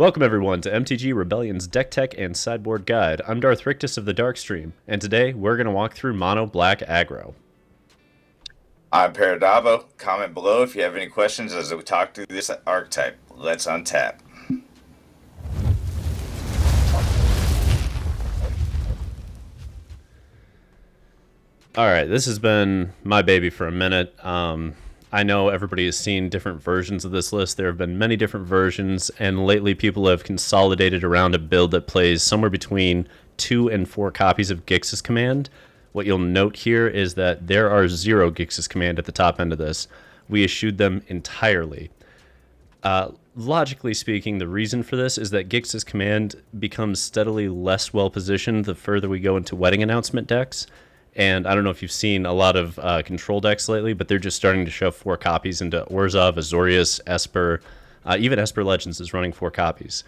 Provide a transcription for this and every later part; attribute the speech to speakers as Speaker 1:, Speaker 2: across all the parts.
Speaker 1: Welcome everyone to MTG Rebellion's Deck Tech and Sideboard Guide. I'm Darth Rictus of the Darkstream, and today we're going to walk through Mono Black Aggro.
Speaker 2: I'm Paradavo. Comment below if you have any questions as we talk through this archetype. Let's untap.
Speaker 1: Alright, this has been my baby for a minute. I know everybody has seen different versions of this list. There have been many different versions, and lately people have consolidated around a build that plays somewhere between 2 and 4 copies of Gix's Command. What you'll note here is that there are 0 Gix's Command at the top end of this. We eschewed them entirely. Logically speaking, the reason for this is that Gix's Command becomes steadily less well-positioned the further we go into wedding announcement decks. And I don't know if you've seen a lot of control decks lately, but they're just starting to shove 4 copies into Orzhov, Azorius, Esper. Even Esper Legends is running 4 copies.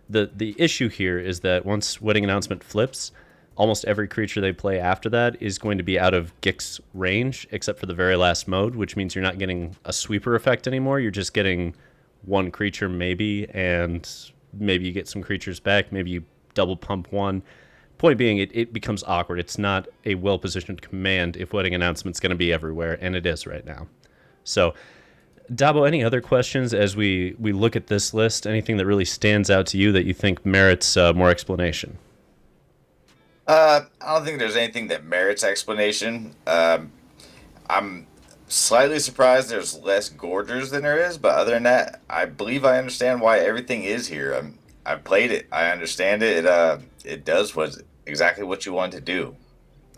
Speaker 1: The issue here is that once wedding announcement flips, almost every creature they play after that is going to be out of Gix range, except for the very last mode, which means you're not getting a sweeper effect anymore. You're just getting one creature maybe, and maybe you get some creatures back. Maybe you double pump one. Point being, it becomes awkward. It's not a well-positioned command if wedding announcement's going to be everywhere, and it is right now. So, Dabo, any other questions as we look at this list? Anything that really stands out to you that you think merits more explanation?
Speaker 2: I don't think there's anything that merits explanation. I'm slightly surprised there's less Gorgers than there is, but other than that, I believe I understand why everything is here. I've played it. I understand it. It does exactly what you want to do.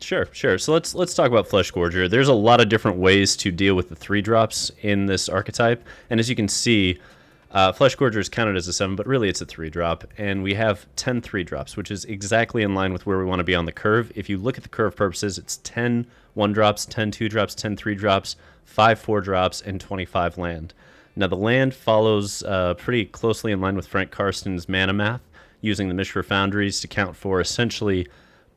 Speaker 1: Sure. So let's talk about Fleshgorger. There's a lot of different ways to deal with the 3-drops in this archetype, and as you can see, Fleshgorger is counted as a 7, but really it's a 3-drop, and we have 10 3-drops, which is exactly in line with where we want to be on the curve. If you look at the curve purposes, it's 10 1-drops, 10 2-drops, 10 3-drops, 5 4-drops, and 25 land. Now, the land follows pretty closely in line with Frank Karsten's mana math, using the Mishra Foundries to count for essentially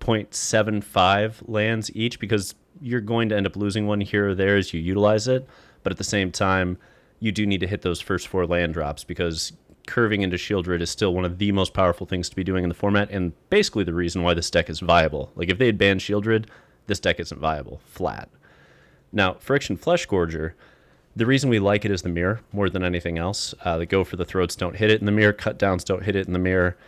Speaker 1: 0.75 lands each, because you're going to end up losing one here or there as you utilize it, but at the same time, you do need to hit those first 4 land drops, because curving into Sheoldred is still one of the most powerful things to be doing in the format, and basically the reason why this deck is viable. Like, if they had banned Sheoldred, this deck isn't viable, flat. Now, Phyrexian Fleshgorger, the reason we like it is the Mire more than anything else. The go for the throats don't hit it in the Mire, cut downs don't hit it in the Mire.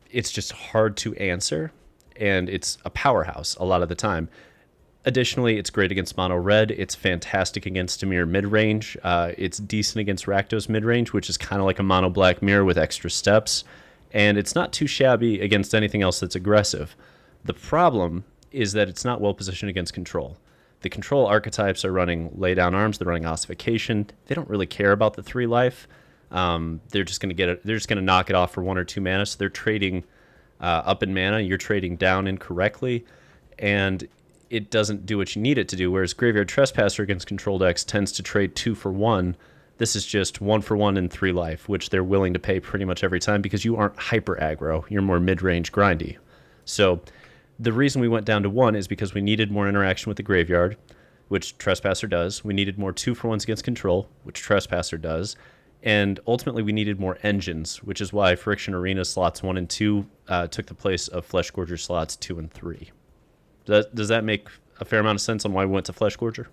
Speaker 1: It's just hard to answer, and it's a powerhouse a lot of the time. Additionally, it's great against mono red. It's fantastic against DImir Midrange. It's decent against Rakdos Midrange, which is kind of like a mono black Mire with extra steps. And it's not too shabby against anything else that's aggressive. The problem is that it's not well positioned against control. The control archetypes are running lay down arms. They're running ossification. They don't really care about the 3 life. They're just going to get it. They're just going to knock it off for 1 or 2 mana. So they're trading up in mana. You're trading down incorrectly, and it doesn't do what you need it to do. Whereas Graveyard Trespasser against control decks tends to trade 2 for 1. This is just 1 for 1 and 3 life, which they're willing to pay pretty much every time because you aren't hyper aggro. You're more mid-range grindy. So the reason we went down to 1 is because we needed more interaction with the graveyard, which Trespasser does. We needed more 2-for-1s against control, which Trespasser does. And ultimately, we needed more engines, which is why Phyrexian Arena slots 1 and 2 took the place of Fleshgorger slots 2 and 3. Does that make a fair amount of sense on why we went to Fleshgorger?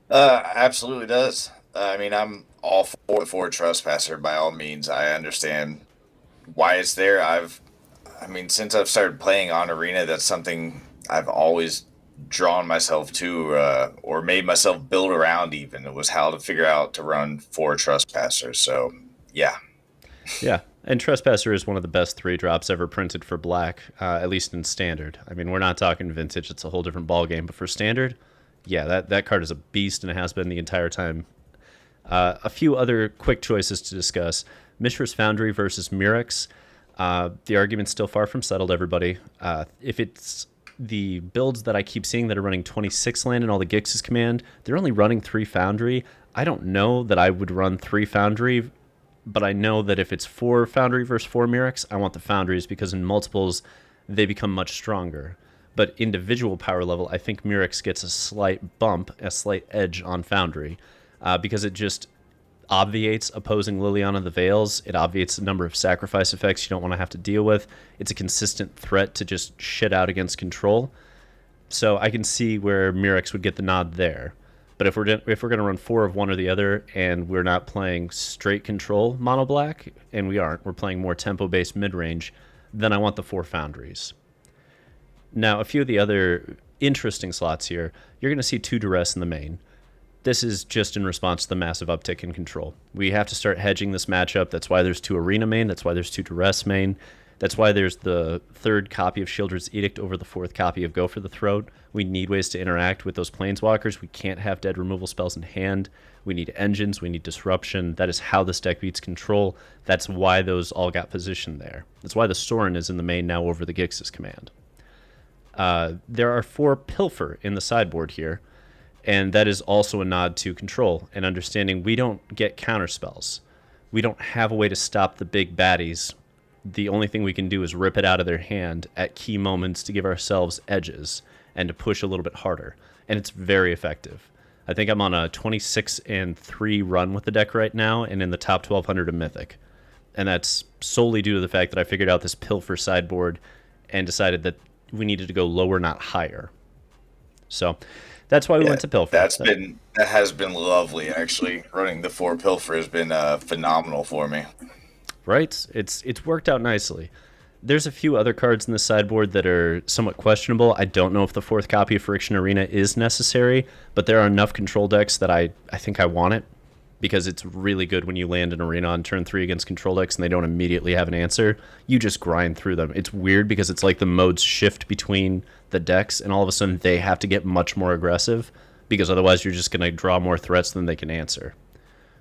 Speaker 2: Absolutely does. I mean, I'm all for Trespasser by all means. I understand why it's there. Since I've started playing on Arena, that's something I've always drawn myself to, or made myself build around. Even it was how to figure out to run 4 Trespassers. So, yeah.
Speaker 1: And Trespasser is one of the best 3-drops ever printed for Black, at least in Standard. I mean, we're not talking Vintage; it's a whole different ballgame. But for Standard, yeah, that card is a beast, and it has been the entire time. A few other quick choices to discuss: Mishra's Foundry versus Murex. The argument's still far from settled, everybody. If it's the builds that I keep seeing that are running 26 land and all the Gix's Command, they're only running 3 Foundry. I don't know that I would run 3 Foundry, but I know that if it's 4 Foundry versus 4 Murex, I want the Foundries because in multiples, they become much stronger. But individual power level, I think Murex gets a slight bump, a slight edge on Foundry, because it just obviates opposing Liliana the Veils. It obviates a number of sacrifice effects you don't want to have to deal with. It's a consistent threat to just shit out against control. So I can see where Mirex would get the nod there. But if we're going to run 4 of one or the other, and we're not playing straight control mono black, and we're playing more tempo-based mid-range, then I want the 4 Foundries. Now, a few of the other interesting slots here, you're going to see 2 Duress in the main. This is just in response to the massive uptick in control. We have to start hedging this matchup. That's why there's 2 Arena main. That's why there's 2 Duress main. That's why there's the 3rd copy of Sheoldred's Edict over the 4th copy of Go for the Throat. We need ways to interact with those Planeswalkers. We can't have dead removal spells in hand. We need engines. We need disruption. That is how this deck beats control. That's why those all got positioned there. That's why the Sorin is in the main now over the Gix's command. There are 4 Pilfer in the sideboard here, and that is also a nod to control and understanding we don't get counterspells. We don't have a way to stop the big baddies. The only thing we can do is rip it out of their hand at key moments to give ourselves edges and to push a little bit harder. And it's very effective. I think I'm on a 26-3 run with the deck right now and in the top 1200 of Mythic. And that's solely due to the fact that I figured out this Pilfer sideboard and decided that we needed to go lower, not higher. So that's why we went to Pilfer.
Speaker 2: That has been lovely, actually. Running the 4 Pilfer has been phenomenal for me.
Speaker 1: Right? It's worked out nicely. There's a few other cards in the sideboard that are somewhat questionable. I don't know if the 4th copy of Phyrexian Arena is necessary, but there are enough control decks that I think I want it, because it's really good when you land an Arena on turn 3 against control decks and they don't immediately have an answer. You just grind through them. It's weird because it's like the modes shift between the decks, and all of a sudden they have to get much more aggressive, because otherwise you're just going to draw more threats than they can answer.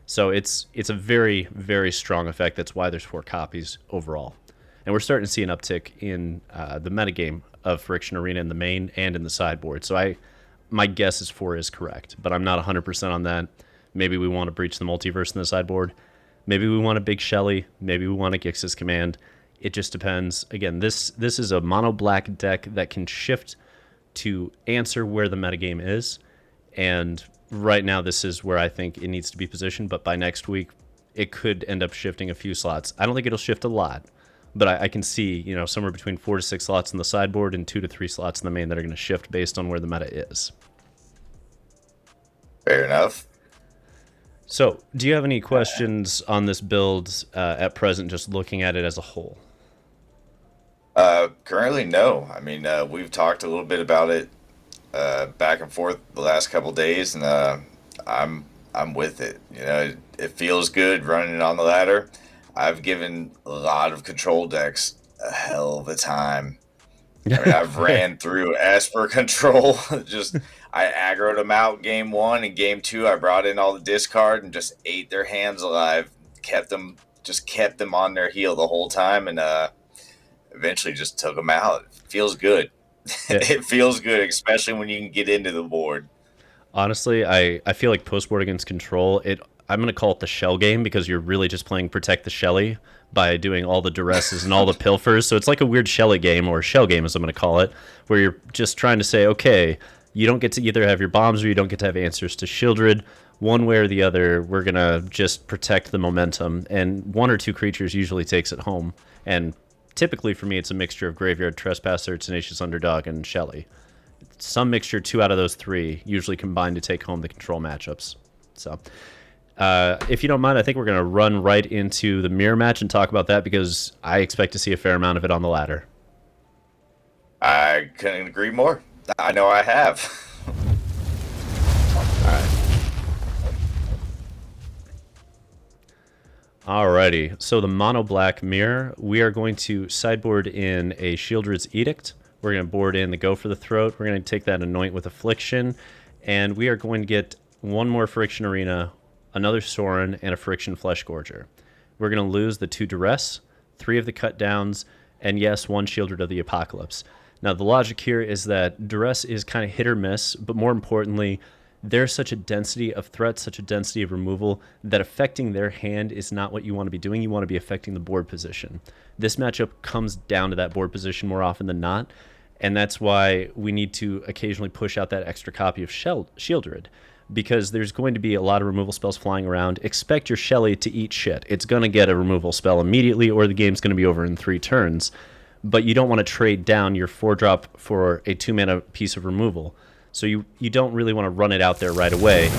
Speaker 1: So it's a very, very strong effect. That's why there's 4 copies overall. And we're starting to see an uptick in the metagame of Phyrexian Arena in the main and in the sideboard. So my guess is 4 is correct, but I'm not 100% on that. Maybe we want to breach the multiverse in the sideboard. Maybe we want a big Shelly. Maybe we want a Gix's Command. It just depends. Again, this is a mono-black deck that can shift to answer where the metagame is. And right now, this is where I think it needs to be positioned. But by next week, it could end up shifting a few slots. I don't think it'll shift a lot. But I can see, somewhere between 4 to 6 slots in the sideboard and 2 to 3 slots in the main that are going to shift based on where the meta is.
Speaker 2: Fair enough.
Speaker 1: So, do you have any questions on this build at present, just looking at it as a whole?
Speaker 2: Currently, no. I mean, we've talked a little bit about it back and forth the last couple days, and I'm with it. It feels good running it on the ladder. I've given a lot of control decks a hell of a time. I mean, I've ran through Esper Control. I aggroed them out game 1 and game 2. I brought in all the discard and just ate their hands alive. Kept them on their heel the whole time, and eventually just took them out. It feels good. Yeah. It feels good, especially when you can get into the board.
Speaker 1: Honestly, I feel like post-board against control, I'm going to call it the shell game, because you're really just playing Protect the Shelly by doing all the duresses and all the pilfers. So it's like a weird Shelly game, or shell game as I'm going to call it, where you're just trying to say, okay, you don't get to either have your bombs or you don't get to have answers to Sheoldred. One way or the other, we're going to just protect the momentum, and 1 or 2 creatures usually takes it home. And typically for me, it's a mixture of Graveyard Trespasser, Tenacious Underdog, and Shelly. Some mixture, 2 out of those 3, usually combined to take home the control matchups. So if you don't mind, I think we're going to run right into the Mire match and talk about that, because I expect to see a fair amount of it on the ladder.
Speaker 2: I couldn't agree more. I know I have.
Speaker 1: Alrighty, so the mono black Mire, we are going to sideboard in a Sheoldred's Edict. We're going to board in the Go for the Throat. We're going to take that Anoint with Affliction, and we are going to get 1 more Phyrexian Arena, another Sorin, and a Phyrexian Fleshgorger. We're going to lose the 2 Duress, 3 of the Cut Downs, and yes, 1 Sheoldred of the Apocalypse. Now, the logic here is that Duress is kind of hit or miss, but more importantly, there's such a density of threats, such a density of removal, that affecting their hand is not what you want to be doing. You want to be affecting the board position. This matchup comes down to that board position more often than not, and that's why we need to occasionally push out that extra copy of Sheoldred. because there's going to be a lot of removal spells flying around. Expect your Shelly to eat shit. It's going to get a removal spell immediately, or the game's going to be over in 3 turns. But you don't want to trade down your 4-drop for a 2-mana piece of removal. So you don't really want to run it out there right away,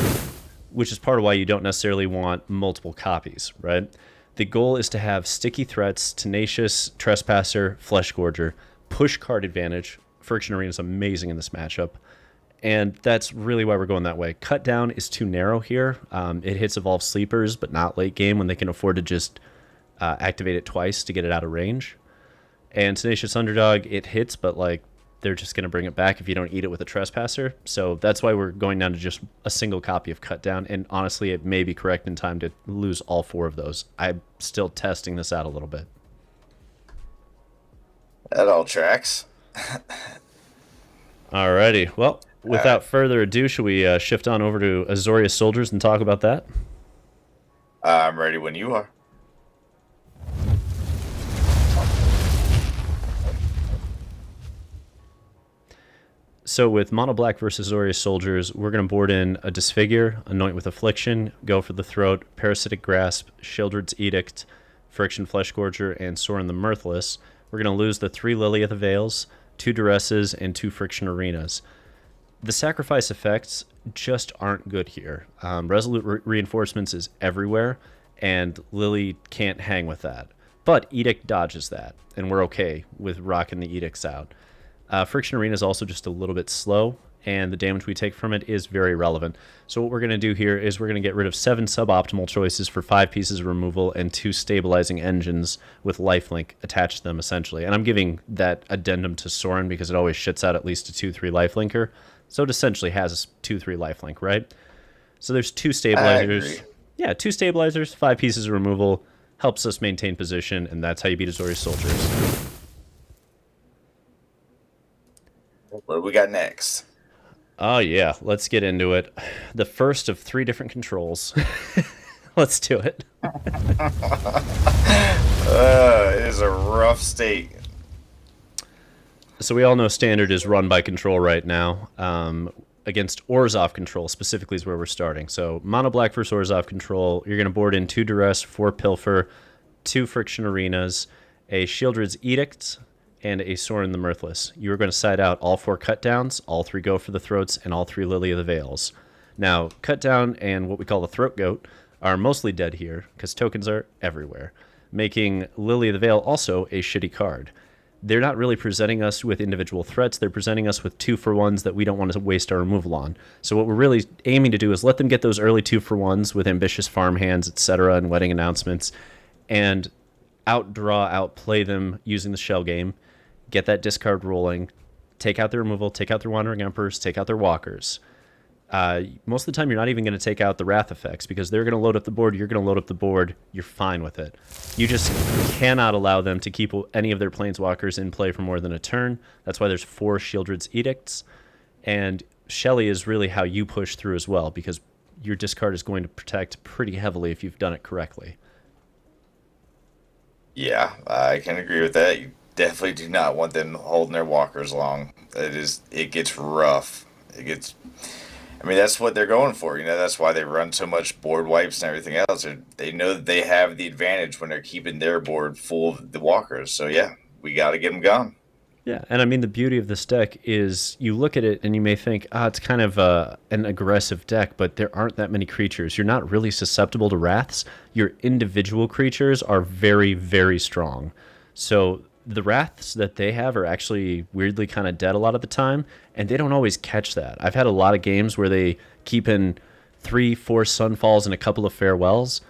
Speaker 1: which is part of why you don't necessarily want multiple copies, right? The goal is to have sticky threats, Tenacious, Trespasser, Fleshgorger, push card advantage. Phyrexian Arena is amazing in this matchup, and that's really why we're going that way. Cut down is too narrow here. It hits Evolve Sleepers, but not late game when they can afford to just activate it twice to get it out of range. And Tenacious Underdog, it hits, but like they're just going to bring it back if you don't eat it with a Trespasser. So that's why we're going down to just a single copy of Cut Down. And honestly, it may be correct in time to lose all 4 of those. I'm still testing this out a little bit.
Speaker 2: That all tracks.
Speaker 1: Alrighty. Well, without further ado, should we shift on over to Azorius Soldiers and talk about that?
Speaker 2: I'm ready when you are.
Speaker 1: So with Mono Black versus Azorius Soldiers, we're going to board in a Disfigure, Anoint with Affliction, Go for the Throat, Parasitic Grasp, Sheoldred's Edict, Phyrexian Fleshgorger, and Sorin the Mirthless. We're going to lose the 3 Lily of the Veils, 2 Duresses, and 2 Phyrexian Arenas. The sacrifice effects just aren't good here. Resolute Reinforcements is everywhere, and Lily can't hang with that. But Edict dodges that, and we're okay with rocking the Edicts out. Phyrexian Arena is also just a little bit slow, and the damage we take from it is very relevant. So what we're going to do here is we're going to get rid of 7 suboptimal choices for 5 pieces of removal and 2 stabilizing engines with lifelink attached to them, essentially. And I'm giving that addendum to Sorin because it always shits out at least a 2-3 lifelinker. So it essentially has a 2-3 lifelink, right? So there's 2 stabilizers. Yeah, 2 stabilizers, 5 pieces of removal, helps us maintain position, and that's how you beat Azorius Soldiers.
Speaker 2: What do we got next?
Speaker 1: Oh, yeah. Let's get into it. The first of 3 different controls. Let's do it.
Speaker 2: It is a rough state.
Speaker 1: So we all know Standard is run by Control right now. Against Orzhov Control specifically is where we're starting. So Mono Black versus Orzhov Control, you're going to board in 2 Duress, 4 Pilfer, 2 Phyrexian Arenas, a Sheoldred's Edict, and a Sorin the Mirthless. You're going to side out all 4 Cut Downs, all 3 Go for the Throats, and all 3 Lily of the Veils. Now, Cut Down and what we call the Throat Goat are mostly dead here, because tokens are everywhere, making Lily of the Veil also a shitty card. They're not really presenting us with individual threats, they're presenting us with 2-for-1s that we don't want to waste our removal on. So what we're really aiming to do is let them get those early 2-for-1s with ambitious farm hands, etc., and wedding announcements, and outplay them using the shell game, get that discard rolling, take out their removal, take out their Wandering Emperors, take out their Walkers. Most of the time, you're not even going to take out the Wrath effects because they're going to load up the board, you're going to load up the board, you're fine with it. You just cannot allow them to keep any of their Planeswalkers in play for more than a turn. That's why there's 4 Sheoldred's Edicts, and Shelly is really how you push through as well because your discard is going to protect pretty heavily if you've done it correctly.
Speaker 2: Yeah, I can agree with that. You definitely do not want them holding their walkers long. It gets rough. I mean, that's what they're going for. You know, that's why they run so much board wipes and everything else. They know that they have the advantage when they're keeping their board full of the walkers. So yeah, we got to get them gone.
Speaker 1: Yeah, and I mean, the beauty of this deck is you look at it and you may think, it's kind of an aggressive deck, but there aren't that many creatures. You're not really susceptible to Wraths. Your individual creatures are very, very strong. So the Wraths that they have are actually weirdly kind of dead a lot of the time, and they don't always catch that. I've had a lot of games where they keep in 3-4 Sunfalls and a couple of Farewells,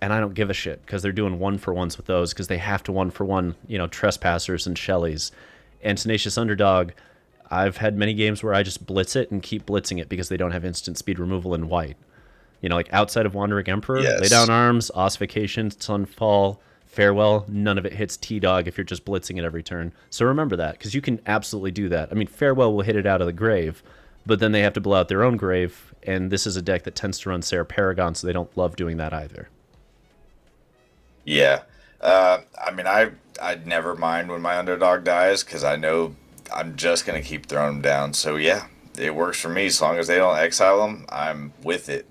Speaker 1: and I don't give a shit because they're doing 1-for-1s with those because they have to 1-for-1, Trespassers and Shellys. And Tenacious Underdog, I've had many games where I just blitz it and keep blitzing it because they don't have instant speed removal in white. Like outside of Wandering Emperor,
Speaker 2: Yes.
Speaker 1: Lay Down Arms, Ossification, Sunfall, Farewell, none of it hits T-Dog if you're just blitzing it every turn. So remember that, because you can absolutely do that. I mean, Farewell will hit it out of the grave, but then they have to blow out their own grave, and this is a deck that tends to run Sarah Paragon, so they don't love doing that either.
Speaker 2: Yeah. I mean, I'd never mind when my underdog dies because I know I'm just going to keep throwing them down. So, yeah, it works for me. As long as they don't exile them, I'm with it.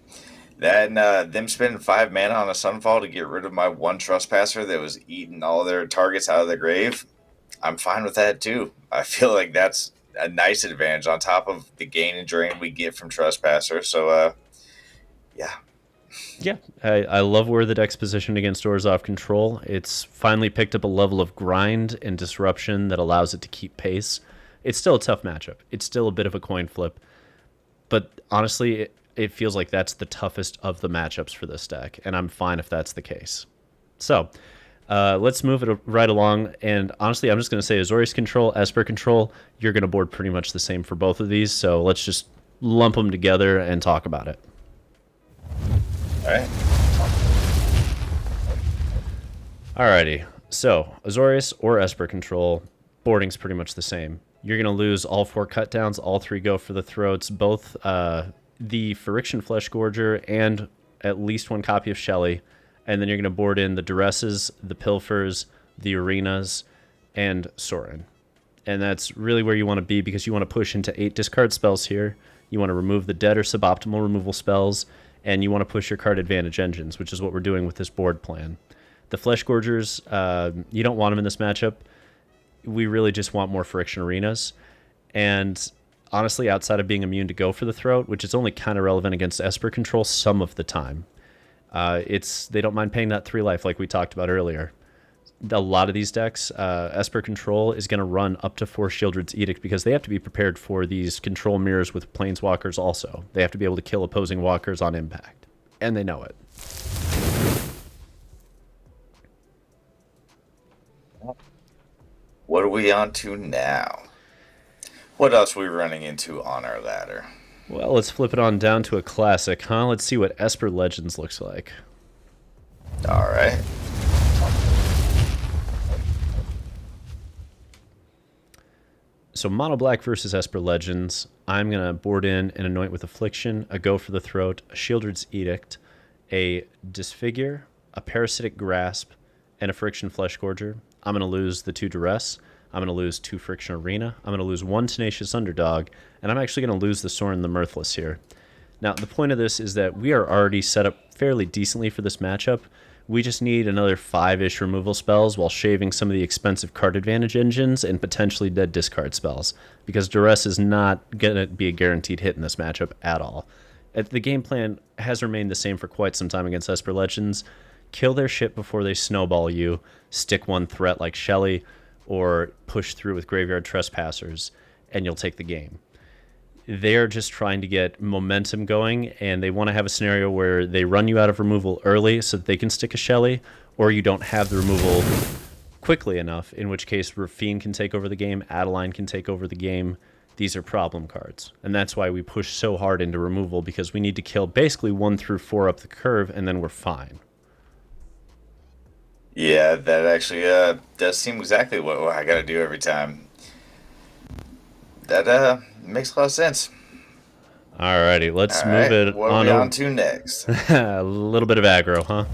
Speaker 2: That and them spending 5 mana on a Sunfall to get rid of my one Trespasser that was eating all their targets out of the grave, I'm fine with that too. I feel like that's a nice advantage on top of the gain and drain we get from Trespasser. So, yeah.
Speaker 1: Yeah, I love where the deck's positioned against Orzhov Control. It's finally picked up a level of grind and disruption that allows it to keep pace. It's still a tough matchup. It's still a bit of a coin flip. But honestly, it feels like that's the toughest of the matchups for this deck, and I'm fine if that's the case. So, let's move it right along. And honestly, I'm just going to say Azorius Control, Esper Control, you're going to board pretty much the same for both of these. So let's just lump them together and talk about it.
Speaker 2: All right.
Speaker 1: Alrighty, so Azorius or Esper Control, boarding's pretty much the same. You're going to lose all 4 cut downs, all 3 go for the throats, both the Phyrexian Fleshgorger and at least 1 copy of Shelly, and then you're going to board in the Duresses, the Pilfers, the Arenas, and Sorin. And that's really where you want to be because you want to push into 8 discard spells here. You want to remove the dead or suboptimal removal spells, and you want to push your card advantage engines, which is what we're doing with this board plan. The Fleshgorgers, you don't want them in this matchup. We really just want more Phyrexian Arenas. And honestly, outside of being immune to go for the throat, which is only kind of relevant against Esper Control some of the time, they don't mind paying that 3 life like we talked about earlier. A lot of these decks, Esper Control is going to run up to 4 Sheoldred's Edict because they have to be prepared for these control mirrors with Planeswalkers also. They have to be able to kill opposing walkers on impact. And they know it.
Speaker 2: What are we on to now? What else are we running into on our ladder?
Speaker 1: Well, let's flip it on down to a classic, huh? Let's see what Esper Legends looks like.
Speaker 2: All right.
Speaker 1: So mono black versus Esper Legends. I'm going to board in an Anoint with Affliction, a Go for the Throat, a Sheoldred's Edict, a Disfigure, a Parasitic Grasp, and a Phyrexian Fleshgorger. I'm going to lose the 2 Duress. I'm going to lose 2 Phyrexian Arena. I'm going to lose 1 Tenacious Underdog. And I'm actually going to lose the Sorin the Mirthless here. Now, the point of this is that we are already set up fairly decently for this matchup. We just need another 5-ish removal spells while shaving some of the expensive card advantage engines and potentially dead discard spells, because Duress is not going to be a guaranteed hit in this matchup at all. The game plan has remained the same for quite some time against Esper Legends. Kill their shit before they snowball you, stick 1 threat like Shelly, or push through with Graveyard Trespassers, and you'll take the game. They're just trying to get momentum going, and they want to have a scenario where they run you out of removal early so that they can stick a Shelly, or you don't have the removal quickly enough, in which case Rafine can take over the game, Adeline can take over the game. These are problem cards, and that's why we push so hard into removal, because we need to kill basically 1 through 4 up the curve, and then we're fine.
Speaker 2: Yeah, that actually does seem exactly what I got to do every time. That makes a lot of sense.
Speaker 1: Alrighty, let's move it
Speaker 2: what
Speaker 1: on
Speaker 2: are we on to next?
Speaker 1: A little bit of aggro, huh?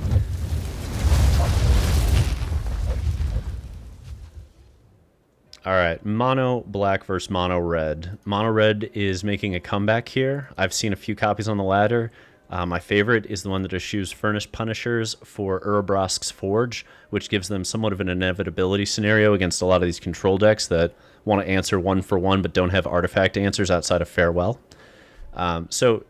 Speaker 1: Alright, mono black versus mono red. Mono red is making a comeback here. I've seen a few copies on the ladder. My favorite is the one that eschews Furnished Punishers for Urobrosk's Forge, which gives them somewhat of an inevitability scenario against a lot of these control decks that want to answer 1 for 1 but don't have artifact answers outside of Farewell. So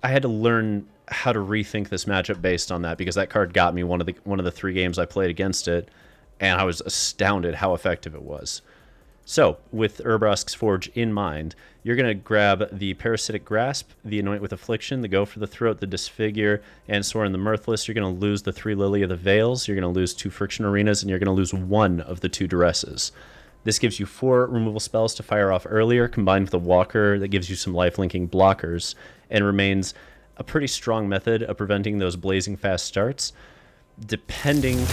Speaker 1: I had to learn how to rethink this matchup based on that, because that card got me one of the 3 games I played against it, and I was astounded how effective it was. So, with Urobrosk's Forge in mind, you're going to grab the Parasitic Grasp, the Anoint with Affliction, the Go for the Throat, the Disfigure, and Sorin the Mirthless. You're going to lose the 3 Lily of the Veils, you're going to lose 2 Phyrexian Arenas, and you're going to lose 1 of the 2 Duresses. This gives you 4 removal spells to fire off earlier, combined with a Walker that gives you some life-linking blockers, and remains a pretty strong method of preventing those blazing fast starts. Depending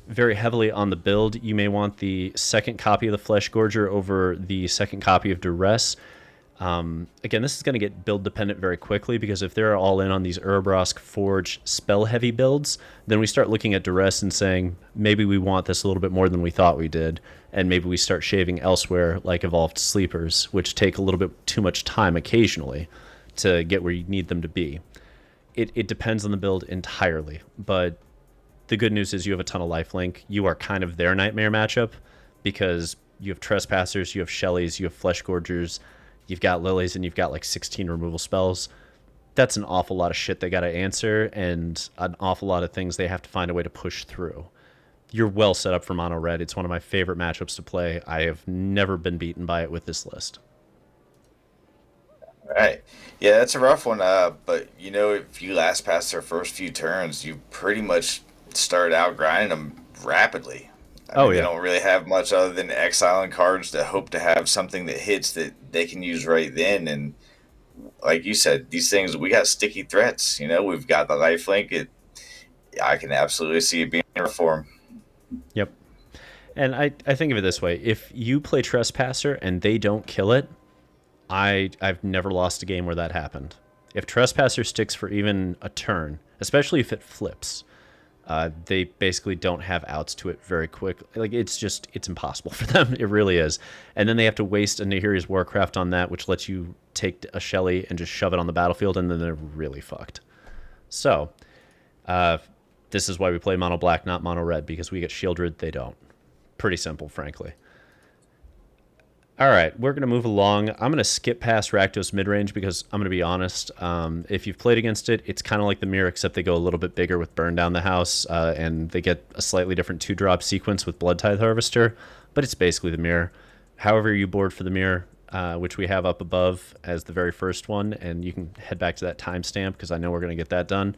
Speaker 1: very heavily on the build, you may want the 2nd copy of the Fleshgorger over the 2nd copy of Duress. Again, this is going to get build dependent very quickly, because if they're all in on these Urabrosk Forge spell heavy builds, then we start looking at duress and saying, maybe we want this a little bit more than we thought we did. And maybe we start shaving elsewhere, like Evolved Sleepers, which take a little bit too much time occasionally to get where you need them to be. It depends on the build entirely, but the good news is you have a ton of lifelink. You are kind of their nightmare matchup, because you have Trespassers, you have Shellys, you have Fleshgorgers, you've got Lilies, and you've got like 16 removal spells. That's an awful lot of shit they got to answer, and an awful lot of things they have to find a way to push through. You're well set up for mono red. It's one of my favorite matchups to play. I have never been beaten by it with this list.
Speaker 2: All right. Yeah, that's a rough one. But if you last past their first few turns, you pretty much start out grinding them rapidly. I mean,
Speaker 1: Yeah.
Speaker 2: They don't really have much other than exiling cards that hope to have something that hits that they can use right then. And like you said, these things, we got sticky threats. We've got the lifelink. I can absolutely see it being a reform.
Speaker 1: Yep. And I think of it this way. If you play Trespasser and they don't kill it, I've never lost a game where that happened. If Trespasser sticks for even a turn, especially if it flips, they basically don't have outs to it very quick. Like, it's impossible for them. It really is. And then they have to waste a Nahiri's Warcraft on that, which lets you take a Shelly and just shove it on the battlefield, and then they're really fucked. So, this is why we play mono black, not mono red, because we get Sheoldred, they don't. Pretty simple, frankly. All right, we're going to move along. I'm going to skip past Rakdos Midrange, because I'm going to be honest, if you've played against it, it's kind of like the Mire, except they go a little bit bigger with Burn Down the House, and they get a slightly different 2-drop sequence with Blood Tithe Harvester, but it's basically the Mire. However you board for the Mire, which we have up above as the very first one, and you can head back to that timestamp, because I know we're going to get that done.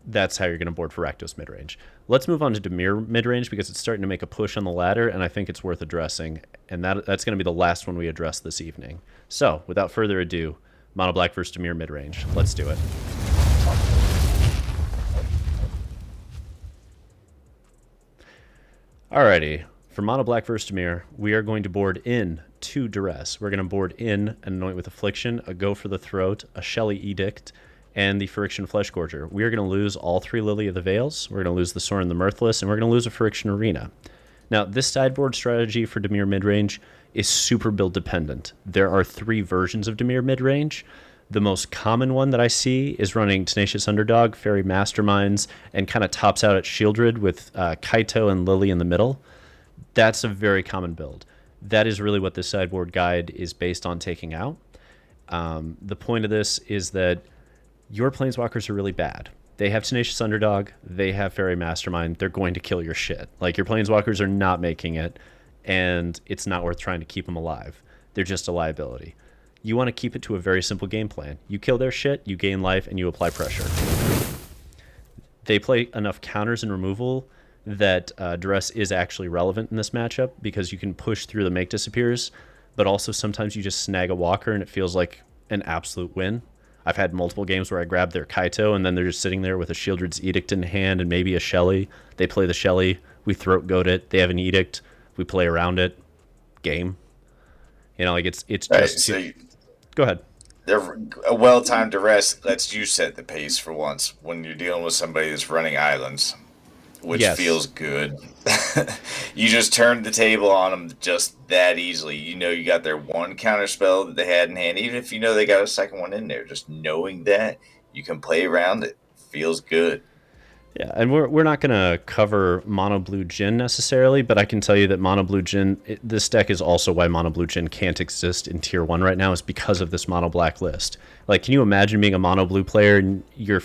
Speaker 1: That's how you're going to board for Rakdos Midrange. Let's move on to DImir Midrange, because it's starting to make a push on the ladder, and I think it's worth addressing. And that's going to be the last one we address this evening. So, without further ado, Mono Black versus DImir Midrange. Let's do it. Alrighty. For Mono Black versus DImir, we are going to board in 2 Duress. We're going to board in an Anoint with Affliction, a Go for the Throat, a Shelly Edict, and the Phyrexian Fleshgorger. We are going to lose all 3 Lily of the Veils. We're going to lose the Sorin the Mirthless, and we're going to lose a Phyrexian Arena. Now, this sideboard strategy for DImir Midrange is super build dependent. There are 3 versions of DImir Midrange. The most common one that I see is running Tenacious Underdog, Fairy Masterminds, and kind of tops out at Sheoldred with Kaito and Lily in the middle. That's a very common build. That is really what this sideboard guide is based on taking out. The point of this is that your Planeswalkers are really bad. They have Tenacious Underdog, they have Fairy Mastermind, they're going to kill your shit. Like, your Planeswalkers are not making it, and it's not worth trying to keep them alive. They're just a liability. You want to keep it to a very simple game plan. You kill their shit, you gain life, and you apply pressure. They play enough counters and removal that Duress is actually relevant in this matchup, because you can push through the Make Disappears, but also sometimes you just snag a walker and it feels like an absolute win. I've had multiple games where I grab their Kaito, and then they're just sitting there with a Sheoldred's Edict in hand and maybe a Shelly. They play the Shelly, we throat goat it, they have an Edict, we play around it, game. It's
Speaker 2: Right,
Speaker 1: just...
Speaker 2: so
Speaker 1: Go ahead.
Speaker 2: a well-timed Duress lets you set the pace for once when you're dealing with somebody that's running islands, which feels good. You just turned the table on them just that easily. You got their one counter spell that they had in hand, even if they got a second one in there. Just knowing that you can play around it feels good.
Speaker 1: Yeah, and we're not going to cover Mono Blue Jin necessarily, but I can tell you that Mono Blue Jin, this deck is also why Mono Blue Jin can't exist in Tier 1 right now, is because of this Mono Black list. Like, can you imagine being a Mono Blue player and your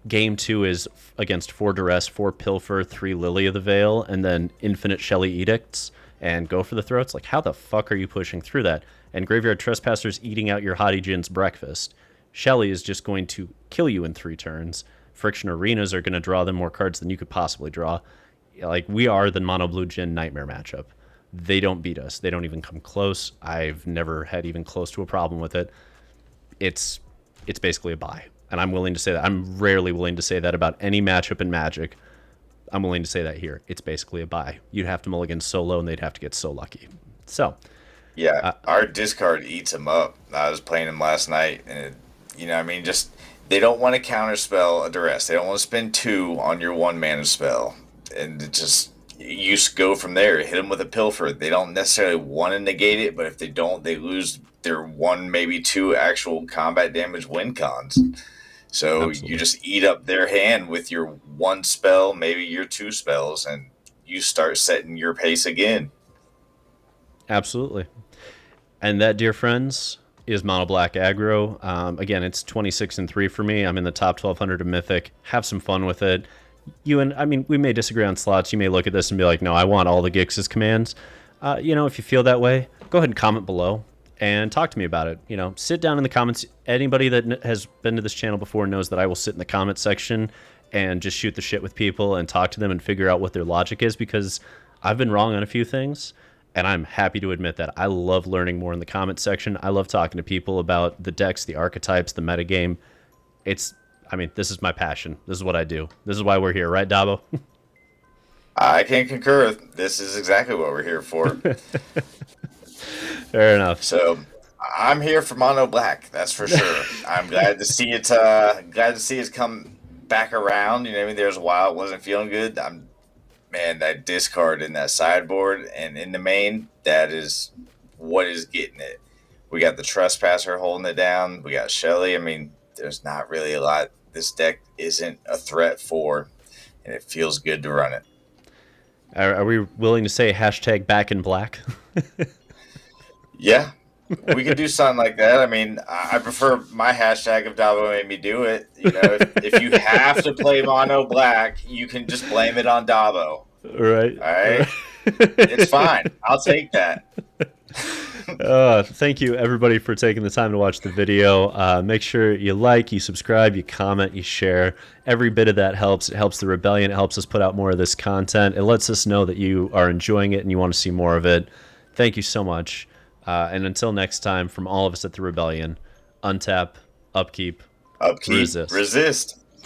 Speaker 1: Game 2 is against 4 Duress, 4 Pilfer, 3 Lily of the Veil, and then infinite Shelly Edicts, and Go for the Throats? Like, how the fuck are you pushing through that? And Graveyard Trespassers eating out your Hottie Jin's breakfast. Shelly is just going to kill you in 3 turns. Phyrexian Arenas are going to draw them more cards than you could possibly draw. Like, we are the Mono Blue Jin nightmare matchup. They don't beat us. They don't even come close. I've never had even close to a problem with it. It's basically a bye. And I'm willing to say that. I'm rarely willing to say that about any matchup in Magic. I'm willing to say that here. It's basically a bye. You'd have to mulligan so low, and they'd have to get so lucky. So,
Speaker 2: Yeah, our discard eats them up. I was playing them last night, and just they don't want to counterspell a duress. They don't want to spend 2 on your 1 mana spell, and it just you just go from there. Hit them with a pilfer. They don't necessarily want to negate it, but if they don't, they lose their 1, maybe 2 actual combat damage win cons. So
Speaker 1: Absolutely.
Speaker 2: you just eat up their hand with your 1 spell, maybe your 2 spells, and you start setting your pace again.
Speaker 1: Absolutely. And that, dear friends, is Mono Black Aggro. Again, it's 26-3 for me. I'm in the top 1200 of Mythic. Have some fun with it. We may disagree on slots. You may look at this and be like, no, I want all the Gix's commands. If you feel that way, go ahead and comment below and talk to me about it. Sit down in the comments. Anybody that has been to this channel before knows that I will sit in the comment section and just shoot the shit with people and talk to them and figure out what their logic is, because I've been wrong on a few things. And I'm happy to admit that. I love learning more in the comment section. I love talking to people about the decks, the archetypes, the metagame. This is my passion. This is what I do. This is why we're here, right, Dabo?
Speaker 2: I can concur. This is exactly what we're here for.
Speaker 1: Fair enough.
Speaker 2: So I'm here for Mono Black, that's for sure. I'm glad to see it. Glad to see it come back around. There's a while it wasn't feeling good. Man, that discard in that sideboard and in the main, that is what is getting it. We got the Trespasser holding it down. We got Shelly. There's not really a lot this deck isn't a threat for, and it feels good to run it.
Speaker 1: Are we willing to say hashtag back in black?
Speaker 2: Yeah, we could do something like that. I prefer my hashtag if Davo made me do it. If you have to play Mono Black, you can just blame it on Davo.
Speaker 1: Right.
Speaker 2: All right. It's fine. I'll take that.
Speaker 1: Thank you, everybody, for taking the time to watch the video. Make sure you like, you subscribe, you comment, you share. Every bit of that helps. It helps the Rebellion. It helps us put out more of this content. It lets us know that you are enjoying it and you want to see more of it. Thank you so much. And until next time, from all of us at the Rebellion, untap, upkeep,
Speaker 2: resist.